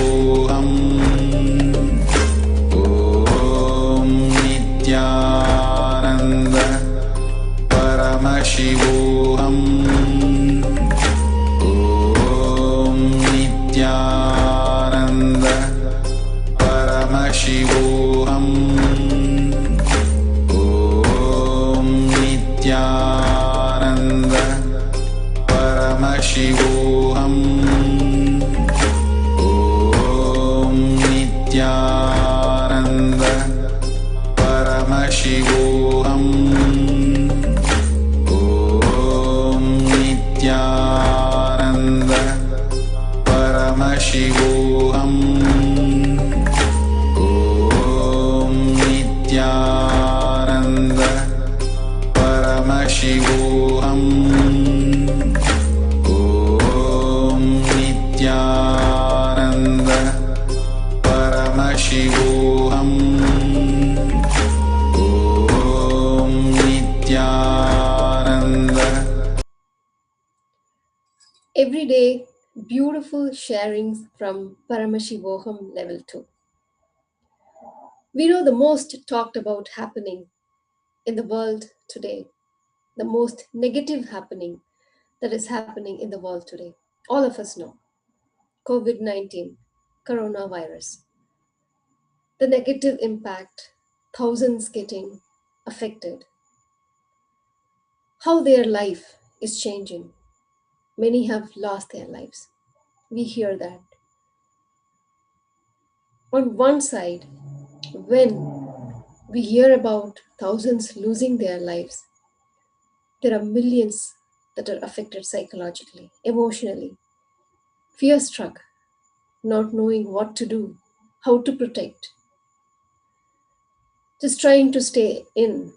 Paramashivoham Om Nithyananda Paramashivoham Om Nithyananda Paramashivoham Om Nithyananda Paramashivoham Om Nithyananda Paramashivoham Om Nithyananda Paramashivoham Om Nithyananda Paramashivoham Om Nithyananda Paramashivoham Om Nithyananda. Everyday beautiful sharings from Paramashivoham Level 2. We know the most talked about happening in the world today, the most negative happening that is happening in the world today. All of us know COVID-19, coronavirus, the negative impact, thousands getting affected, how their life is changing. Many have lost their lives. We hear that. On one side, when we hear about thousands losing their lives, there are millions that are affected psychologically, emotionally, fear struck, not knowing what to do, how to protect, just trying to stay in,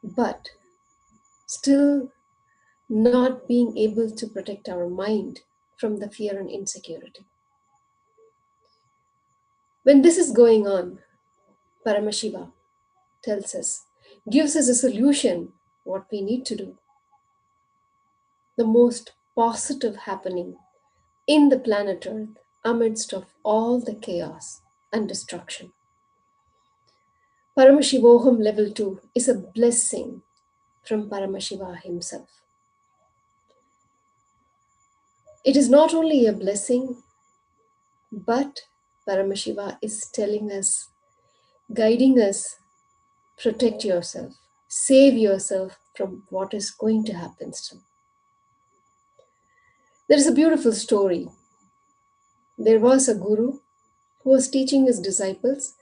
but still not being able to protect our mind from the fear and insecurity. When this is going on, Paramashiva tells us, gives us a solution what we need to do. The most positive happening in the planet Earth amidst of all the chaos and destruction. Paramashivoham Level 2 is a blessing from Paramashiva himself. It is not only a blessing, but Paramashiva is telling us, guiding us, protect yourself, save yourself from what is going to happen still. There is a beautiful story. There was a guru who was teaching his disciples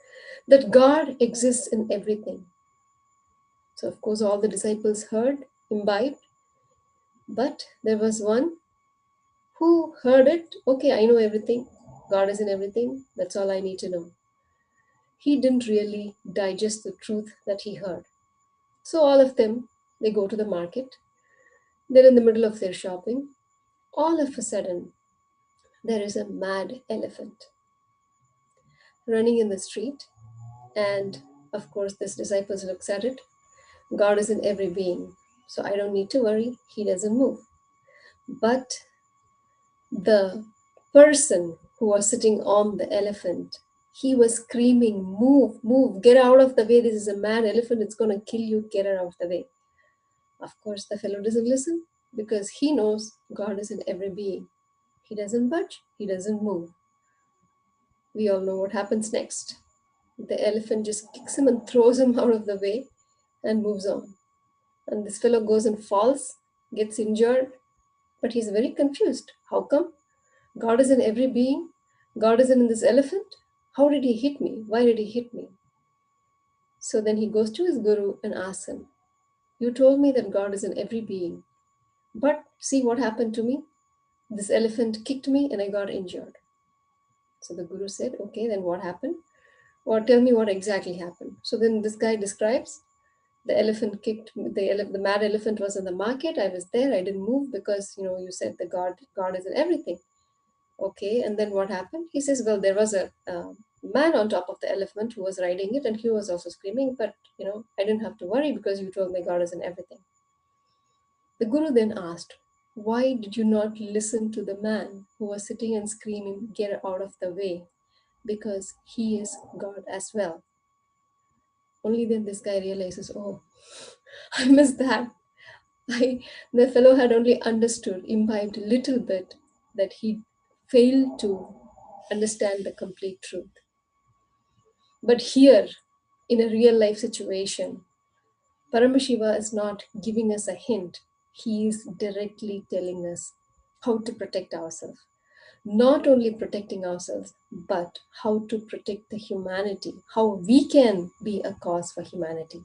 that God exists in everything. So of course all the disciples heard, imbibed, but there was one who heard it, okay, I know everything, God is in everything, that's all I need to know. He didn't really digest the truth that he heard. So all of them, they go to the market, they're in the middle of their shopping, all of a sudden, there is a mad elephant running in the street, and of course this disciples looks at it, God is in every being, so I don't need to worry, he doesn't move. But the person who was sitting on the elephant, he was screaming, move, move, get out of the way, this is a mad elephant, it's going to kill you, get out of the way. Of course the fellow doesn't listen because he knows God is in every being. He doesn't budge, he doesn't move. We all know what happens next. The elephant just kicks him and throws him out of the way and moves on. And this fellow goes and falls, gets injured, but he's very confused. How come? God is in every being. God is in this elephant. How did he hit me? Why did he hit me? So then he goes to his guru and asks him, you told me that God is in every being, but see what happened to me? This elephant kicked me and I got injured. So the guru said, okay, then what happened? Or tell me what exactly happened. So then this guy describes, the elephant kicked me, the mad elephant was in the market. I was there. I didn't move because, you said that God is in everything. Okay, and then what happened? He says, well, there was a man on top of the elephant who was riding it and he was also screaming, but, I didn't have to worry because you told me God is in everything. The guru then asked, Why did you not listen to the man who was sitting and screaming, "Get out of the way"? Because he is God as well. Only then this guy realizes, oh, I missed that. The fellow had only understood, imbibed a little bit, that he failed to understand the complete truth. But here, in a real life situation, Paramashiva is not giving us a hint. He is directly telling us how to protect ourselves. Not only protecting ourselves, but how to protect the humanity, how we can be a cause for humanity.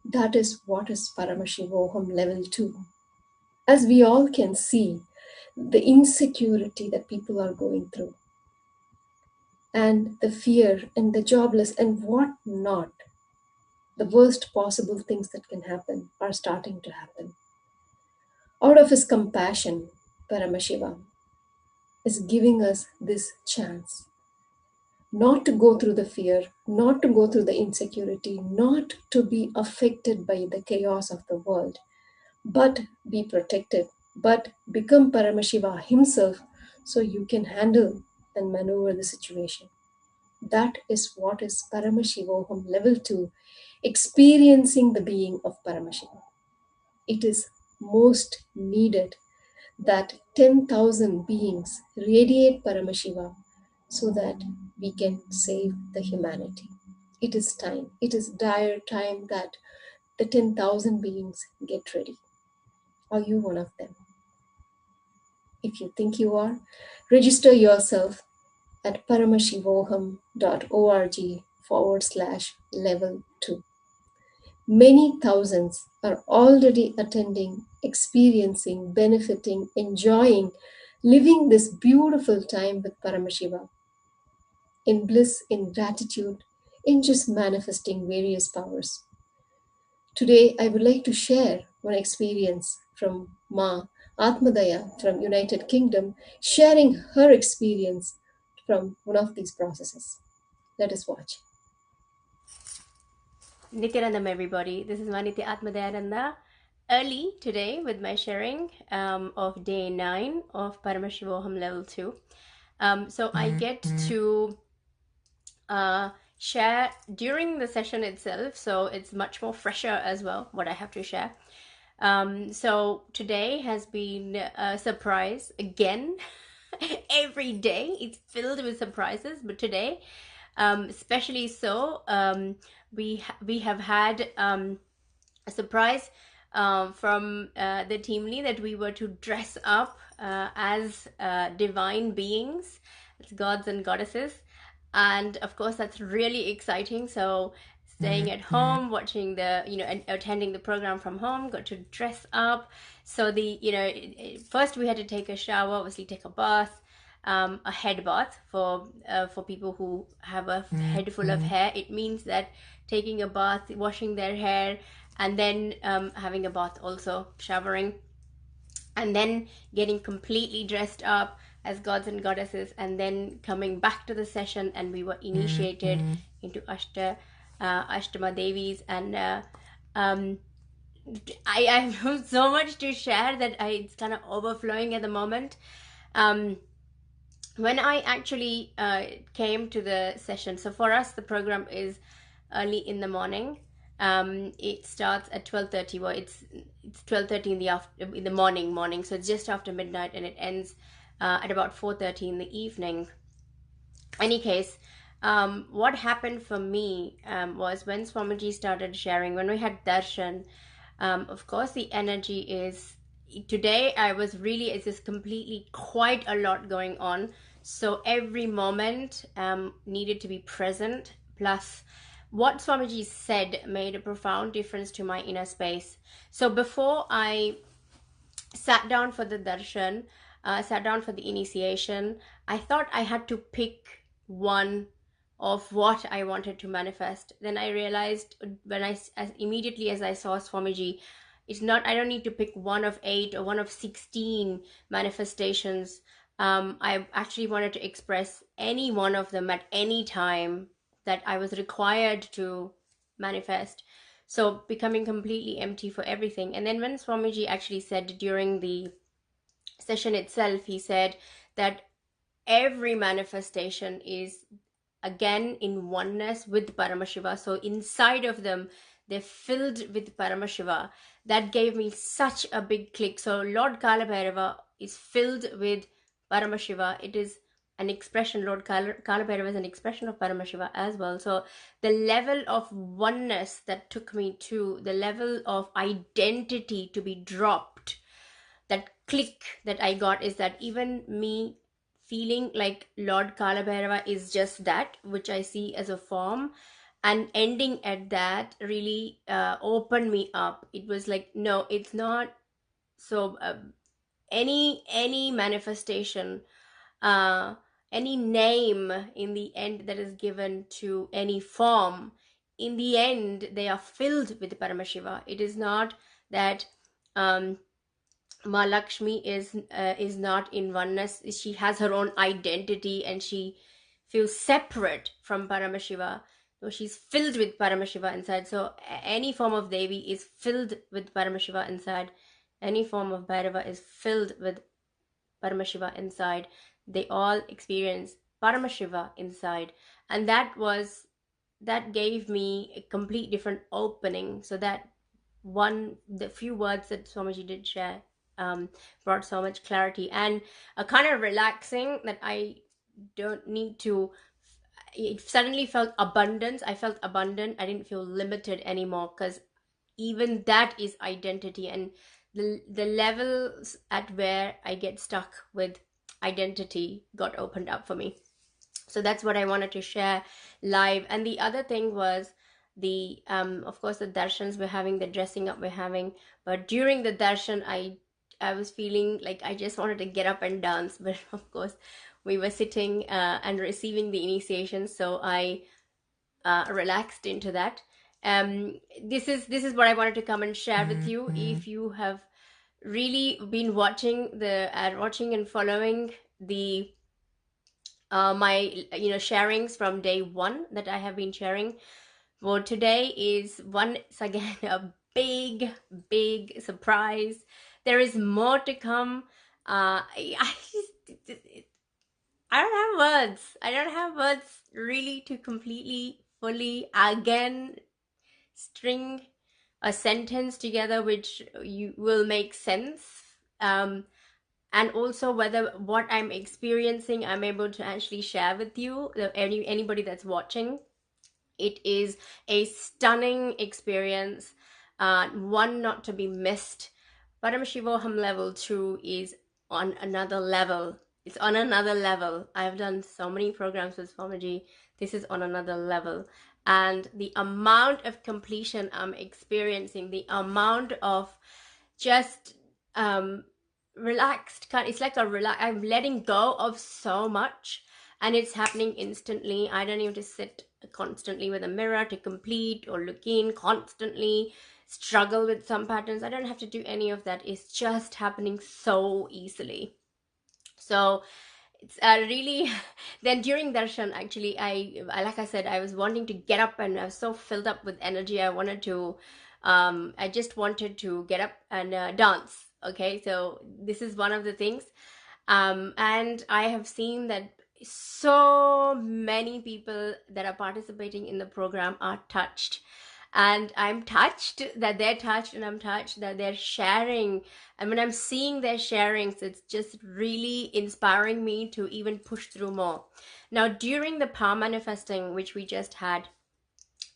That is what is Paramashivoham Level 2. As we all can see, the insecurity that people are going through, and the fear and the jobless and what not, the worst possible things that can happen are starting to happen. Out of his compassion, Paramashiva is giving us this chance not to go through the fear, not to go through the insecurity, not to be affected by the chaos of the world, but be protected, but become Paramashiva himself so you can handle and maneuver the situation. That is what is Paramashivoham Level 2, experiencing the being of Paramashiva. It is most needed that 10,000 beings radiate Paramashiva so that we can save the humanity. It is time, it is dire time that the 10,000 beings get ready. Are you one of them? If you think you are, register yourself at paramashivoham.org/level 2. Many thousands are already attending, experiencing, benefiting, enjoying, living this beautiful time with Paramashiva in bliss, in gratitude, in just manifesting various powers. Today, I would like to share one experience from Ma Atmadaya from United Kingdom, sharing her experience from one of these processes. Let us watch. Nithyananda, everybody. This is Manitya Atmadyananda. Early today with my sharing of day 9 of Paramashivoham Level 2. So I get to share during the session itself, so it's much more fresher as well, what I have to share. So today has been a surprise again. Every day it's filled with surprises, but today, especially so, we have had a surprise from the team lead that we were to dress up as divine beings, as gods and goddesses, and of course that's really exciting. So staying at home, watching the, and attending the program from home, got to dress up. So first we had to take a shower, obviously take a bath, a head bath for people who have a head full of hair. It means that taking a bath, washing their hair, and then having a bath, also showering, and then getting completely dressed up as gods and goddesses, and then coming back to the session, and we were initiated into Ashtama Devis, and I have so much to share that it's kind of overflowing at the moment. When I actually came to the session, so for us the program is early in the morning. It starts at 12:30. Well, it's 12:30 in the morning. So it's just after midnight, and it ends at about 4:30 in the evening. Any case, what happened for me was when Swamiji started sharing, when we had darshan. Of course, the energy is today. It's just completely quite a lot going on. So every moment needed to be present. Plus, what Swamiji said made a profound difference to my inner space. So before I sat down for the darshan, sat down for the initiation, I thought I had to pick one of what I wanted to manifest. Then I realized immediately as I saw Swamiji, I don't need to pick one of 8 or one of 16 manifestations. I actually wanted to express any one of them at any time that I was required to manifest. So becoming completely empty for everything. And then when Swamiji actually said during the session itself, he said that every manifestation is again in oneness with Paramashiva. So inside of them, they're filled with Paramashiva. That gave me such a big click. So Lord Kalabhairava is filled with Paramashiva. It is an expression, Lord Kalabhairava is an expression of Paramashiva as well. So the level of oneness that took me to, the level of identity to be dropped, that click that I got, is that even me feeling like Lord Kalabhairava is just that, which I see as a form, and ending at that really opened me up. It was like, no, it's not. So any manifestation, uh, any name in the end that is given to any form, in the end they are filled with Paramashiva. It is not that Ma Lakshmi is not in oneness. She has her own identity and she feels separate from Paramashiva. So she's filled with Paramashiva inside. So any form of Devi is filled with Paramashiva inside. Any form of Bhairava is filled with Paramashiva inside. They all experience Paramashiva inside. And that gave me a complete different opening. So that the few words that Swamiji did share brought so much clarity and a kind of relaxing that I don't need to. It suddenly felt abundance. I felt abundant. I didn't feel limited anymore, because even that is identity, and the levels at where I get stuck with identity got opened up for me. So that's what I wanted to share live. And the other thing was the of course the darshans we're having, the dressing up we're having, but during the darshan I was feeling like I just wanted to get up and dance, but of course we were sitting and receiving the initiation, so I relaxed into that. This is what I wanted to come and share with you. If you have really been watching and following the my sharings from day one that I have been sharing, well, today is once again a big surprise. There is more to come. I don't have words. I don't have words really to completely, fully, again, string a sentence together which you will make sense. And also whether what I'm experiencing I'm able to actually share with you, anybody that's watching. It is a stunning experience, one not to be missed. Paramashivoham Level 2 is on another level. It's on another level. I've done so many programs with Swamiji. This is on another level. And the amount of completion I'm experiencing, the amount of just relaxed, it's like I'm letting go of so much, and it's happening instantly. I don't need to sit constantly with a mirror to complete or look in constantly, struggle with some patterns. I don't have to do any of that. It's just happening so easily. So it's really then during darshan, actually, I like I said, I was wanting to get up and I was so filled up with energy. I wanted to I just wanted to get up and dance. Okay, so this is one of the things. And I have seen that so many people that are participating in the program are touched, and I'm touched that they're touched, and I'm touched that they're sharing. And when I'm seeing their sharings, it's just really inspiring me to even push through more. Now, during the power manifesting which we just had,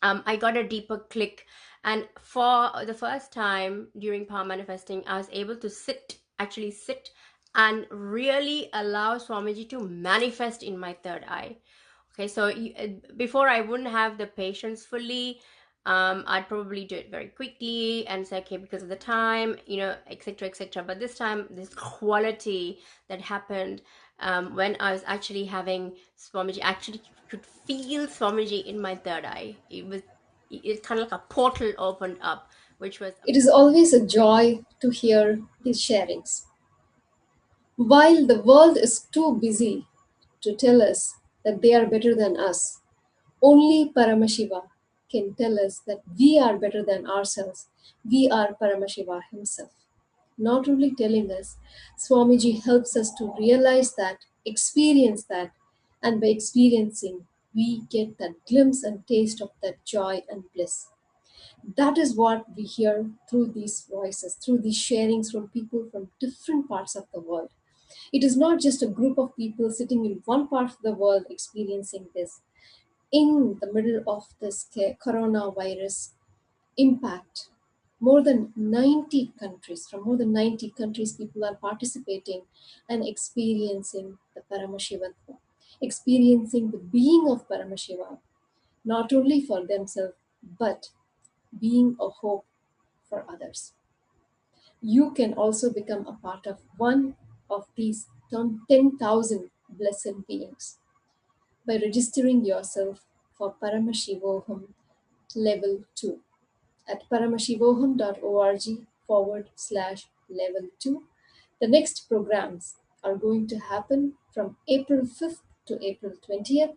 I got a deeper click, and for the first time during power manifesting, I was able to sit and really allow Swamiji to manifest in my third eye. Okay, so before I wouldn't have the patience fully. I'd probably do it very quickly and say, okay, because of the time, etc., etc. But this time, this quality that happened when I was actually having Swamiji, actually could feel Swamiji in my third eye. It's kind of like a portal opened up, which was It is always a joy to hear these sharings. While the world is too busy to tell us that they are better than us, only Paramashiva can tell us that we are better than ourselves. We are Paramashiva himself. not only telling us, Swamiji helps us to realize that, experience that, and by experiencing, we get that glimpse and taste of that joy and bliss. That is what we hear through these voices, through these sharings from people from different parts of the world. It is not just a group of people sitting in one part of the world experiencing this. In the middle of this coronavirus impact, more than 90 countries, from more than 90 countries, people are participating and experiencing the Paramashivatma, experiencing the being of Paramashiva, not only for themselves, but being a hope for others. You can also become a part of one of these 10,000 blessed beings by registering yourself for Paramashivoham Level 2 at paramashivoham.org/level 2. The next programs are going to happen from April 5th to April 20th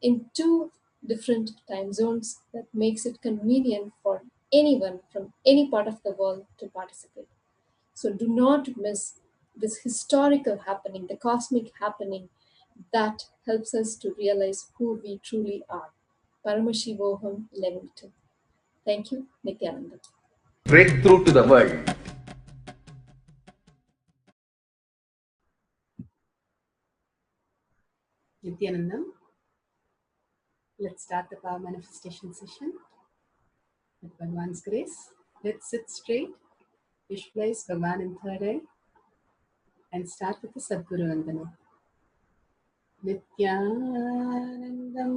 in two different time zones that makes it convenient for anyone from any part of the world to participate. So do not miss this historical happening, the cosmic happening that helps us to realize who we truly are. Paramashivoham Level 2. Thank you, Nithyananda. Breakthrough to the world. Nithyananda, let's start the power manifestation session. With Bhagwan's grace, let's sit straight, visualize Bhagwan in third eye, and start with the Sadguru Vandana. Nithyanandam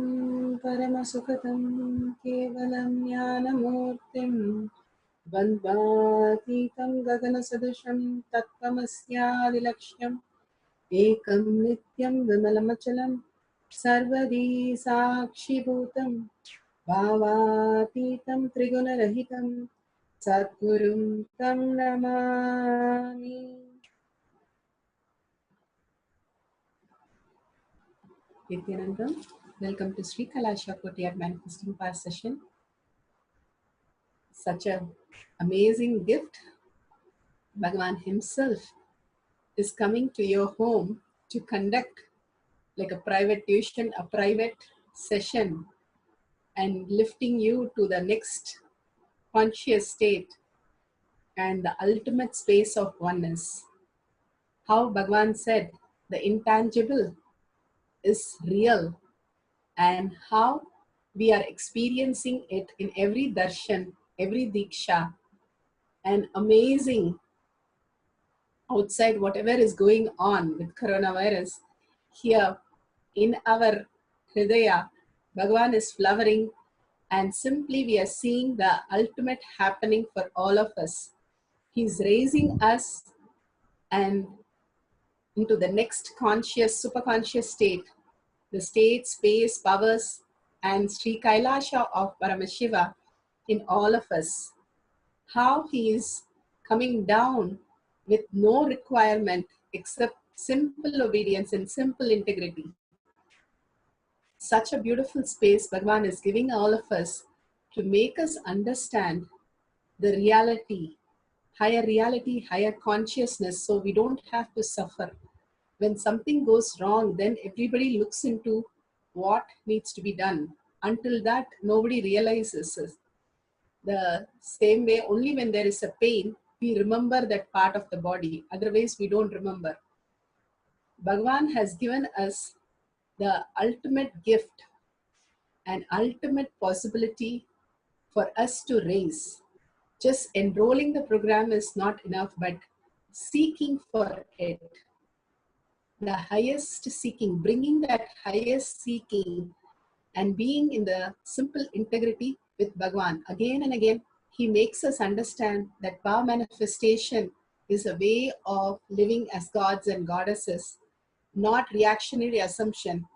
Paramasukhatam Kevalam Jnanamurtim Bandvatitam Gaganasadusham Tattvamasyadilaksham Ekam Nityam Vimalamachalam Sarvadi Sakshibhutam Bhavaतीतं त्रिगुणरहितं सद्गुरुं तं Namami. Nithyananda, welcome to Sri Kailasa Kotiyar Manifesting Power Session. Such an amazing gift. Bhagavan himself is coming to your home to conduct like a private tuition, a private session, and lifting you to the next conscious state and the ultimate space of oneness. How Bhagavan said the intangible is real, and how we are experiencing it in every darshan, every diksha, and amazing outside whatever is going on with coronavirus. Here in our Hridaya, Bhagavan is flowering, and simply we are seeing the ultimate happening for all of us. He's raising us and into the next conscious, superconscious state, the state, space, powers, and Sri Kailasa of Paramashiva in all of us. How he is coming down with no requirement except simple obedience and simple integrity. Such a beautiful space Bhagavan is giving all of us to make us understand the reality, higher consciousness, so we don't have to suffer. When something goes wrong, then everybody looks into what needs to be done. Until that, nobody realizes it. The same way, only when there is a pain, we remember that part of the body. Otherwise, we don't remember. Bhagavan has given us the ultimate gift and ultimate possibility for us to raise. Just enrolling the program is not enough, but seeking for it. The highest seeking, bringing that highest seeking and being in the simple integrity with Bhagavan. Again and again, he makes us understand that power manifestation is a way of living as gods and goddesses, not reactionary assumption,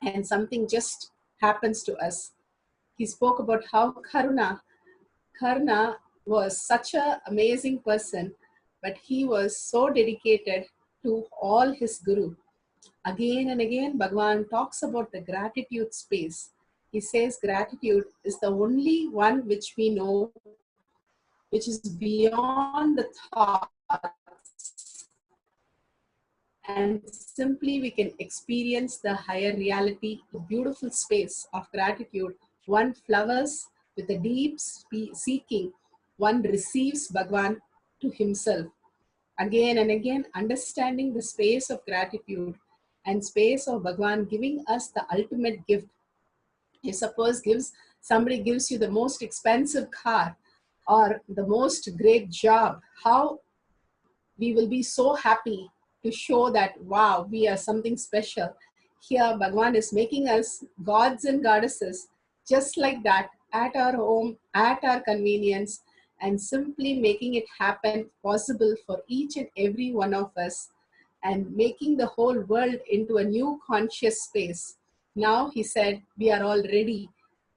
and something just happens to us. He spoke about how Karna was such an amazing person, but he was so dedicated to all his guru. Again and again, Bhagavan talks about the gratitude space. He says gratitude is the only one which we know, which is beyond the thought, thoughts, and simply we can experience the higher reality, the beautiful space of gratitude. One flowers with a deep seeking, one receives Bhagwan to himself. Again and again, understanding the space of gratitude and space of Bhagwan giving us the ultimate gift. You suppose somebody gives you the most expensive car or the most great job, how we will be so happy to show that, wow, we are something special. Here, Bhagwan is making us gods and goddesses just like that, at our home, at our convenience, and simply making it happen possible for each and every one of us, and making the whole world into a new conscious space. Now, he said, we are all ready.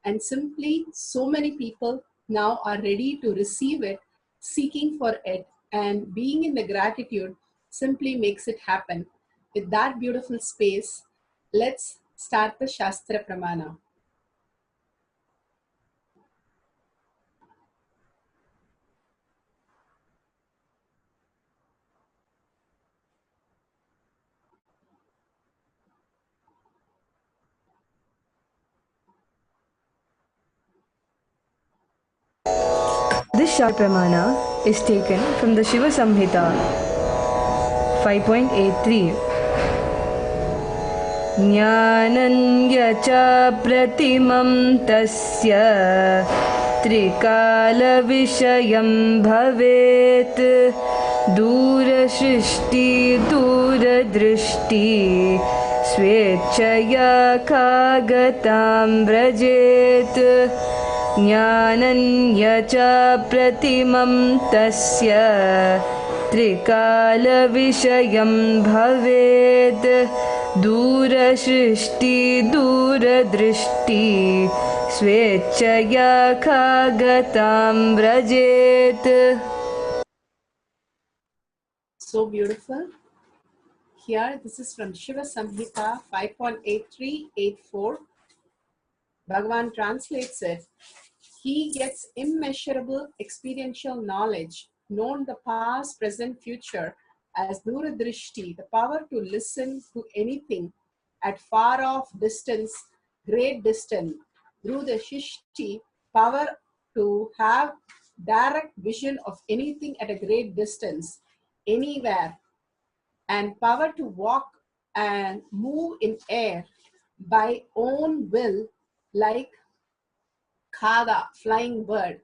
And simply, so many people now are ready to receive it, seeking for it, and being in the gratitude simply makes it happen. With that beautiful space, let's start the Shastra Pramana. This Shastra Pramana is taken from the Shiva Samhita 5.83. Jnananya cha pratimam tasya trikala vishayam bhavet dura shrishti dura drishti swechaya kagatam vrajet Jnananya cha pratimam tasya trikala vishayam bhavet dura shrishti dura drishti swechaya kagatam vrajet. So beautiful. Here, this is from Shiva Samhita 5.8384. Bhagavan translates it. He gets immeasurable experiential knowledge, known the past, present, future, as Duradrishti, the power to listen to anything at far off distance, great distance. Through the Shishti, power to have direct vision of anything at a great distance, anywhere, and power to walk and move in air by own will, like Khaga, flying bird.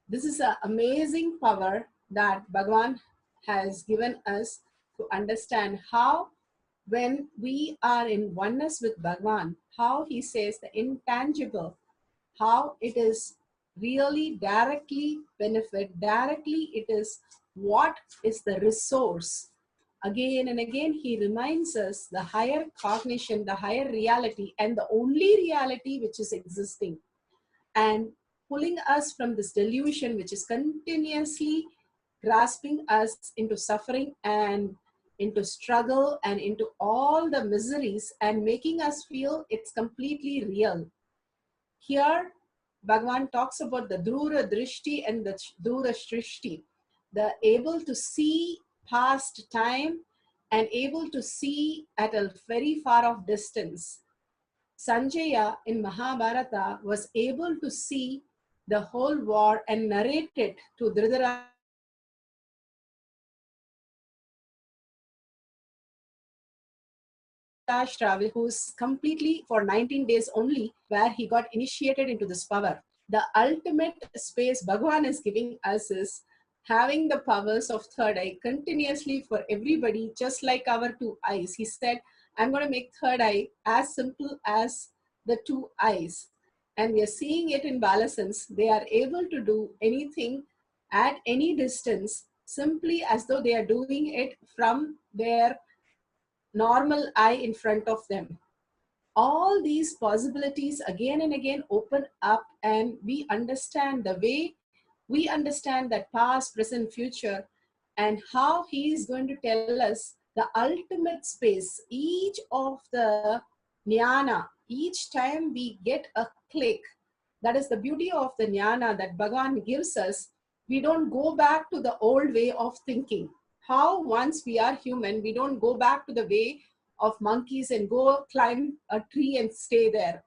This is an amazing power that Bhagavan has given us to understand how, when we are in oneness with Bhagavan, how he says the intangible, how it is really directly benefit, directly it is what is the resource. Again and again, he reminds us the higher cognition, the higher reality, and the only reality which is existing, and pulling us from this delusion which is continuously grasping us into suffering and into struggle and into all the miseries, and making us feel it's completely real. Here, Bhagavan talks about the Dura Drishti and the Dura Shrishti, the able to see past time and able to see at a very far off distance. Sanjaya in Mahabharata was able to see the whole war and narrate it to Dhritarashtra, who's completely for 19 days only, where he got initiated into this power. The ultimate space Bhagavan is giving us is having the powers of third eye continuously for everybody, just like our two eyes. He said, I'm going to make third eye as simple as the two eyes. And we are seeing it in Balasans. They are able to do anything at any distance, simply as though they are doing it from their normal eye in front of them. All these possibilities again and again open up, and we understand the way we understand that past, present, future, and how he is going to tell us the ultimate space. Each of the jnana, each time we get a click, that is the beauty of the jnana that Bhagavan gives us. We don't go back to the old way of thinking. how once we are human, we don't go back to the way of monkeys and go climb a tree and stay there.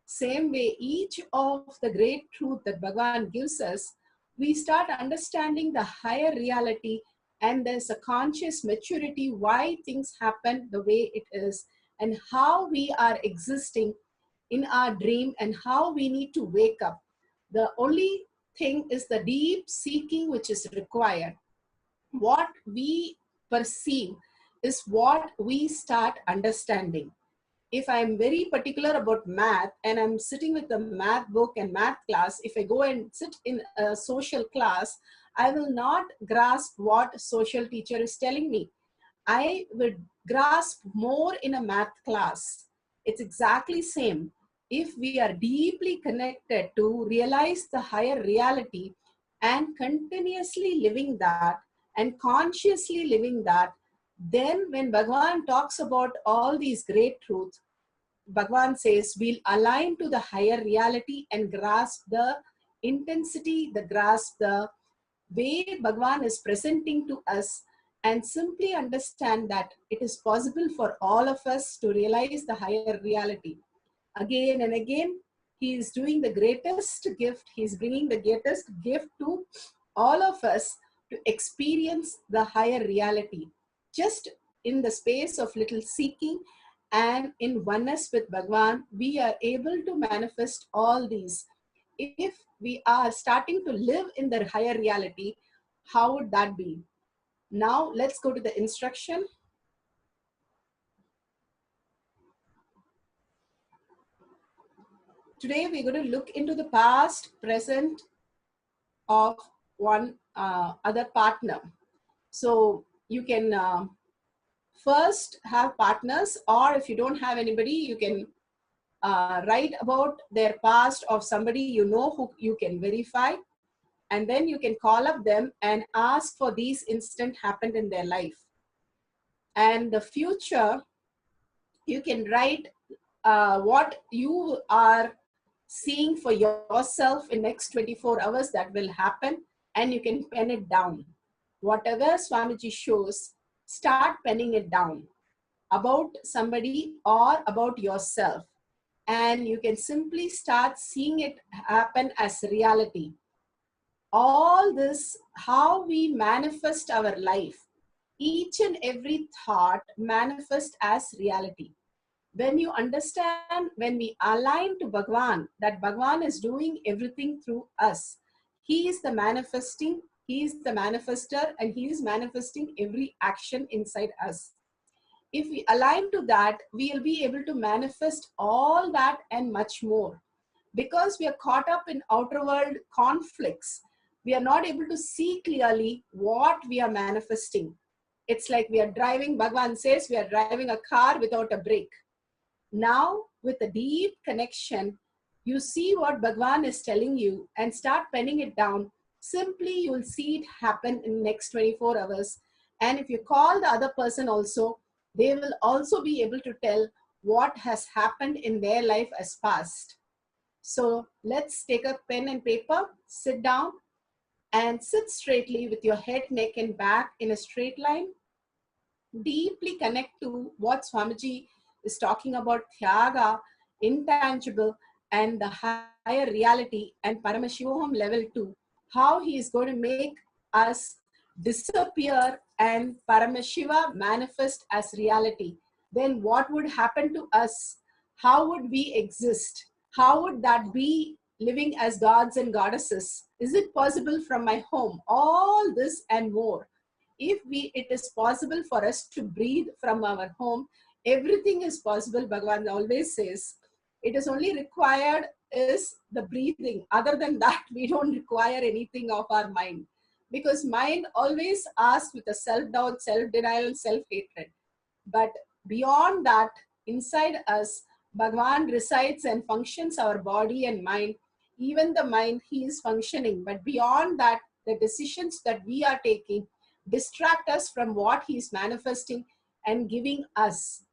Same way, each of the great truth that Bhagavan gives us, we start understanding the higher reality, and there's a conscious maturity why things happen the way it is, and how we are existing in our dream, and how we need to wake up. The only thing is the deep seeking which is required. What we perceive is what we start understanding. If I'm very particular about math and I'm sitting with the math book and math class, if I go and sit in a social class, I will not grasp what social teacher is telling me. I would grasp more in a math class. It's exactly same. If we are deeply connected to realize the higher reality and continuously living that and consciously living that, then when Bhagavan talks about all these great truths, Bhagavan says we'll align to the higher reality and grasp the intensity, the way Bhagavan is presenting to us, and simply understand that it is possible for all of us to realize the higher reality. Again and again, he is doing the greatest gift. He's bringing the greatest gift to all of us to experience the higher reality. Just in the space of little seeking and in oneness with Bhagavan, we are able to manifest all these. If we are starting to live in the higher reality, how would that be? Now, let's go to the instruction. Today, we're going to look into the past, present of one other partner. So you can first have partners, or if you don't have anybody, you can write about their past of somebody you know who you can verify, and then you can call up them and ask for these instant happened in their life. And the future, you can write what you are seeing for yourself in next 24 hours that will happen, and you can pen it down. Whatever Swamiji shows, start penning it down about somebody or about yourself, and you can simply start seeing it happen as reality. All this, how we manifest our life, each and every thought manifest as reality. When you understand, when we align to Bhagavan, that Bhagavan is doing everything through us. He is the manifesting, he is the manifester, and he is manifesting every action inside us. If we align to that, we will be able to manifest all that and much more. Because we are caught up in outer world conflicts, we are not able to see clearly what we are manifesting. It's like we are driving, Bhagavan says, we are driving a car without a brake. Now, with a deep connection, you see what Bhagavan is telling you and start penning it down. Simply, you will see it happen in the next 24 hours. And if you call the other person also, they will also be able to tell what has happened in their life as past. So let's take a pen and paper, sit down, and sit straightly with your head, neck, and back in a straight line. Deeply connect to what Swamiji is talking about, Thyaga, intangible, and the higher reality, and Paramashivoham level 2, how he is going to make us disappear and Paramashiva manifest as reality. Then what would happen to us? How would we exist? How would that be, living as gods and goddesses? Is it possible from my home? All this and more. If it is possible for us to breathe from our home, everything is possible. Bhagavan always says it is only required is the breathing. Other than that, we don't require anything of our mind, because mind always asks with a self-doubt, self-denial, self-hatred. But beyond that, inside us, Bhagavan resides and functions our body and mind. Even the mind, he is functioning. But beyond that, the decisions that we are taking distract us from what he is manifesting and giving us.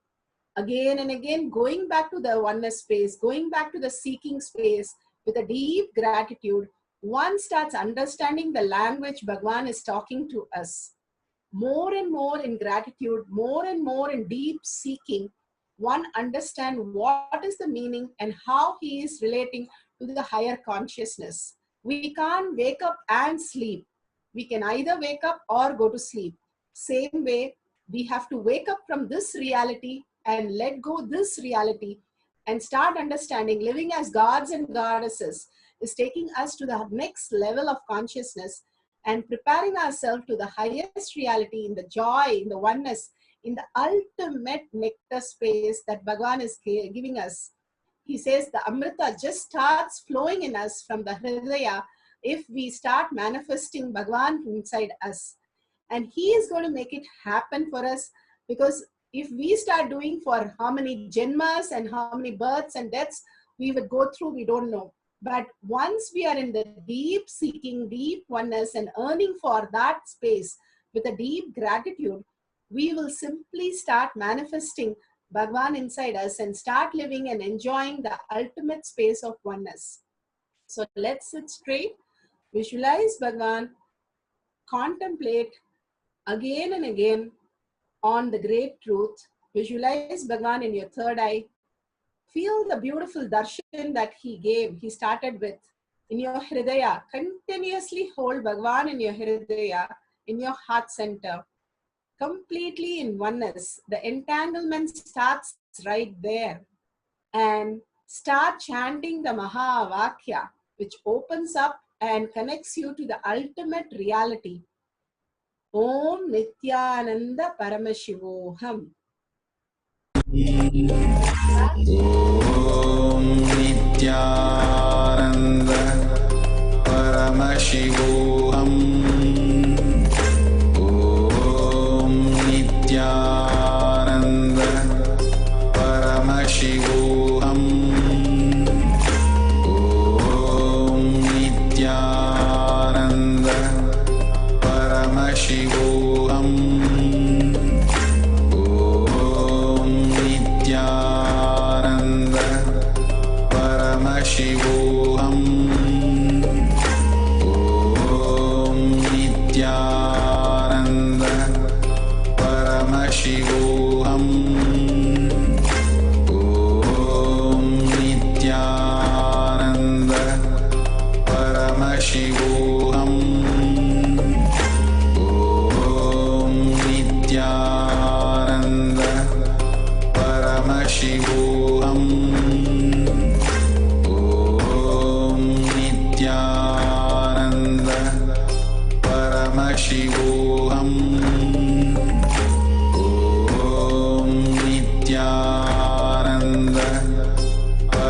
Again and again, going back to the oneness space, going back to the seeking space with a deep gratitude, one starts understanding the language Bhagavan is talking to us. more and more in gratitude, more and more in deep seeking, one understand what is the meaning and how he is relating to the higher consciousness. We can't wake up and sleep. We can either wake up or go to sleep. Same way, we have to wake up from this reality and let go this reality and start understanding living as gods and goddesses is taking us to the next level of consciousness and preparing ourselves to the highest reality in the joy, in the oneness, in the ultimate nectar space that Bhagavan is giving us. He says the Amrita just starts flowing in us from the Hridaya if we start manifesting Bhagavan inside us. And he is going to make it happen for us, because if we start doing for how many janmas and how many births and deaths we would go through, we don't know. But once we are in the deep seeking, deep oneness and earning for that space with a deep gratitude, we will simply start manifesting Bhagavan inside us and start living and enjoying the ultimate space of oneness. So let's sit straight, visualize Bhagavan, contemplate again and again on the great truth. Visualize Bhagavan in your third eye. Feel the beautiful darshan that he gave, he started with. In your Hridaya, continuously hold Bhagavan in your Hridaya, in your heart center. Completely in oneness. The entanglement starts right there. And start chanting the Mahavakya, which opens up and connects you to the ultimate reality. Om Nithyananda Paramashivoham. Om Nithyananda Paramashivoham. Om Nithyananda Paramashivoham. Om Nithyananda Paramashivoham. Paramashivoham. Om Nithyananda Paramashivoham. Om Nithyananda Paramashivoham. Om Nithyananda Paramashivoham. Paramashivoham. Om Nithyananda Paramashivoham. Om Nithyananda Paramashivoham. Om Nithyananda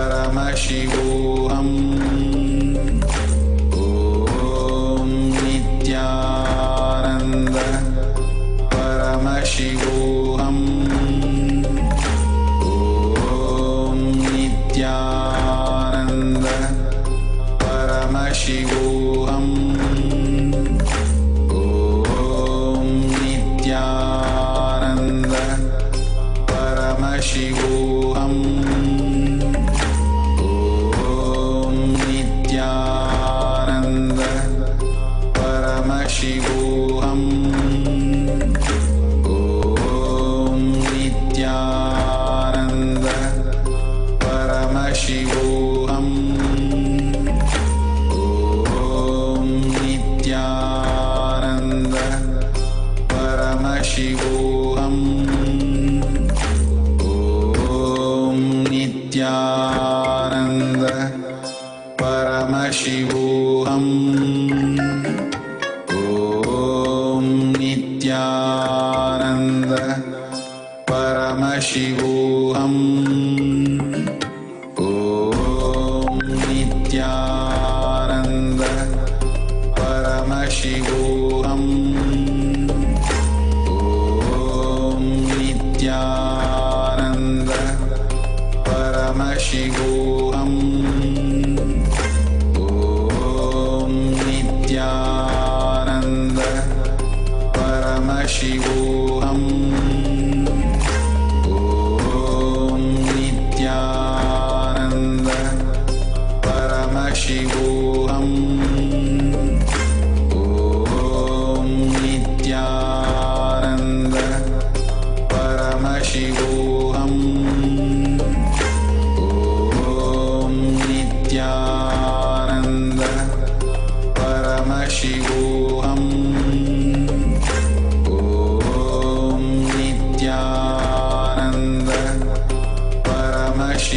Paramashivoham. Paramashivoham. Om Nithyananda Paramashivoham. Om Nithyananda Paramashivoham. Om Nithyananda Paramashivoham. Nithyananda Paramashivoham. Om Nithyananda Paramashivoham. Om Nithyananda Paramashivoham. Om Nithyananda Paramashivoham. Om Nithyananda Paramashivoham. Om Nithyananda Paramashivoham. Om Nithyananda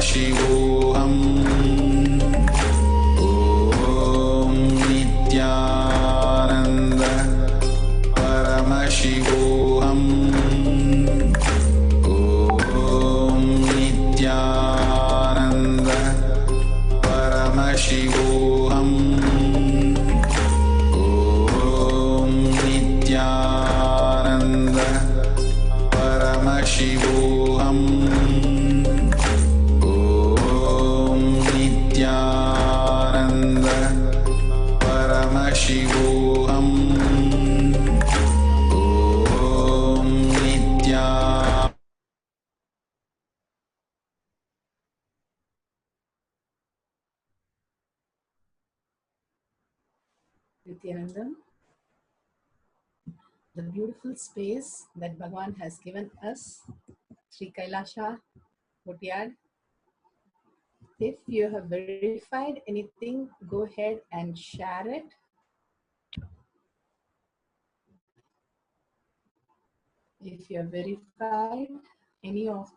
Paramashivoham Om Nithyananda Paramashivoham Om Nithyananda Paramashivoham Om Nithyananda Paramashivoham Om Nithyananda Paramashivoham Om Nithyananda Nithyananda, the beautiful space that Bhagavan has given us, Sri Kailasa courtyard. If you have verified anything, go ahead and share it. If you have verified any of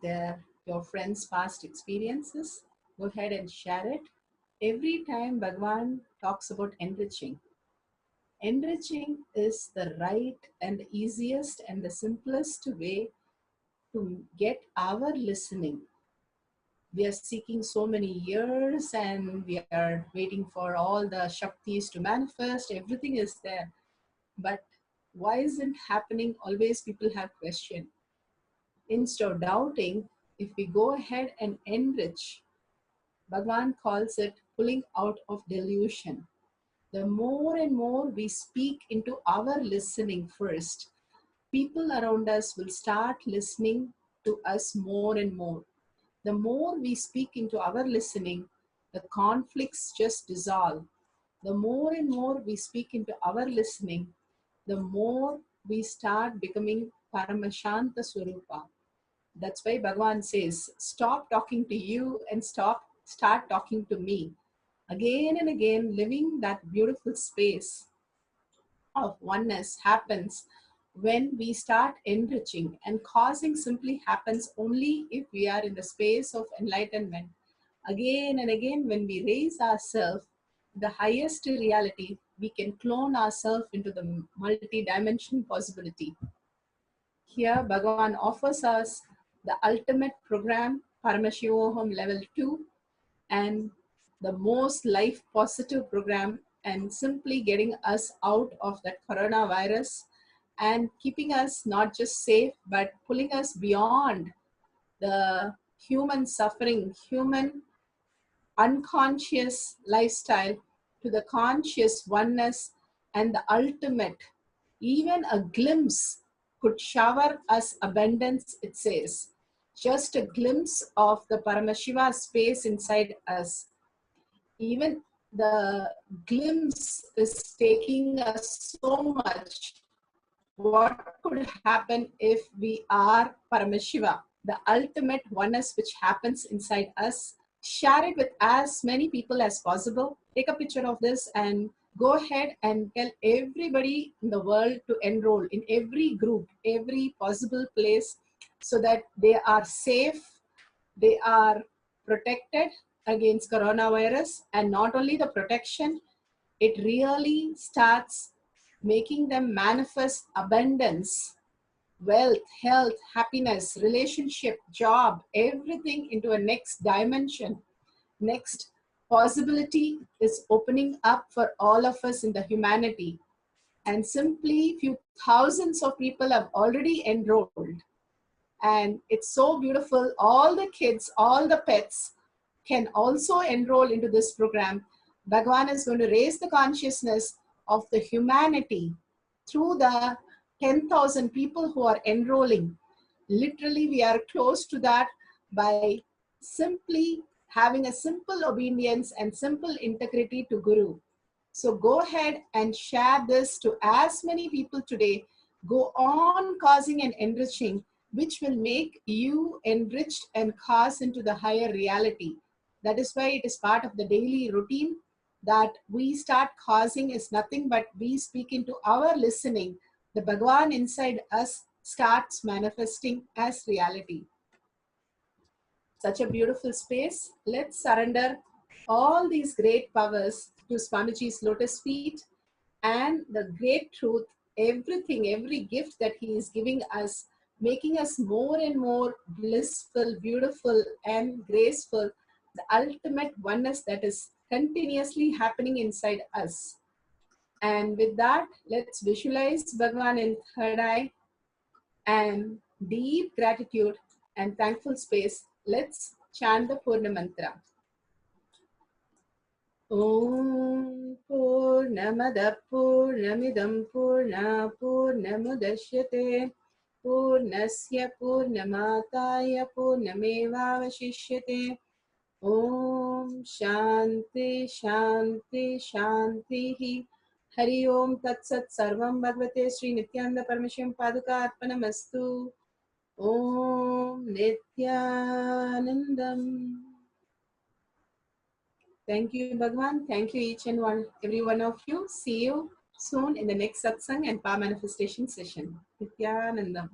your friends' past experiences, go ahead and share it. Every time Bhagavan talks about enriching is the right and easiest and the simplest way to get our listening. We are seeking so many years and we are waiting for all the Shaktis to manifest. Everything is there. But why isn't happening? Always people have question. Instead of doubting, if we go ahead and enrich, Bhagavan calls it pulling out of delusion. The more and more we speak into our listening first, people around us will start listening to us more and more. The more we speak into our listening, the conflicts just dissolve. The more and more we speak into our listening, the more we start becoming Paramashanta Swarupa. That's why Bhagavan says, stop talking to you and start talking to me. Again and again, living that beautiful space of oneness happens when we start enriching, and causing simply happens only if we are in the space of enlightenment. Again and again, when we raise ourselves, the highest reality, we can clone ourselves into the multi-dimension possibility. Here, Bhagavan offers us the ultimate program, Paramashivoham Level 2, and the most life positive program, and simply getting us out of that coronavirus and keeping us not just safe, but pulling us beyond the human suffering, human unconscious lifestyle to the conscious oneness and the ultimate. Even a glimpse could shower us abundance, it says. Just a glimpse of the Paramashiva space inside us. Even the glimpse is taking us so much. What could happen if we are Paramashiva, the ultimate oneness which happens inside us? Share it with as many people as possible. Take a picture of this and go ahead and tell everybody in the world to enroll in every group, every possible place, so that they are safe, they are protected against coronavirus. And not only the protection, it really starts making them manifest abundance, wealth, health, happiness, relationship, job, everything into a next dimension. Next possibility is opening up for all of us in the humanity. And simply few thousands of people have already enrolled. And it's so beautiful. All the kids, all the pets can also enroll into this program. Bhagavan is going to raise the consciousness of the humanity through the 10,000 people who are enrolling. Literally, we are close to that by simply having a simple obedience and simple integrity to Guru. So go ahead and share this to as many people today. Go on causing and enriching, which will make you enriched and cause into the higher reality. That is why it is part of the daily routine that we start causing is nothing but we speak into our listening. The Bhagavan inside us starts manifesting as reality. Such a beautiful space. Let's surrender all these great powers to Swamiji's lotus feet and the great truth, everything, every gift that he is giving us, making us more and more blissful, beautiful, and graceful, the ultimate oneness that is continuously happening inside us. And with that, let's visualize Bhagavan in third eye and deep gratitude and thankful space. Let's chant the Purna Mantra. Om Purnamada Purnamidam Purna Purnamudashyate Purnasya Purnamataya Purnamevavashishyate. Om Shanti Shanti Shanti. Hari Om Tat Sat Sarvam Bhagavate Sri Nithyananda Paramashivam Paduka Arpanamastu. Om Nithyanandam. Thank you, Bhagwan. Thank you, each and every one of you. See you soon in the next satsang and power manifestation session. Nithyanandam.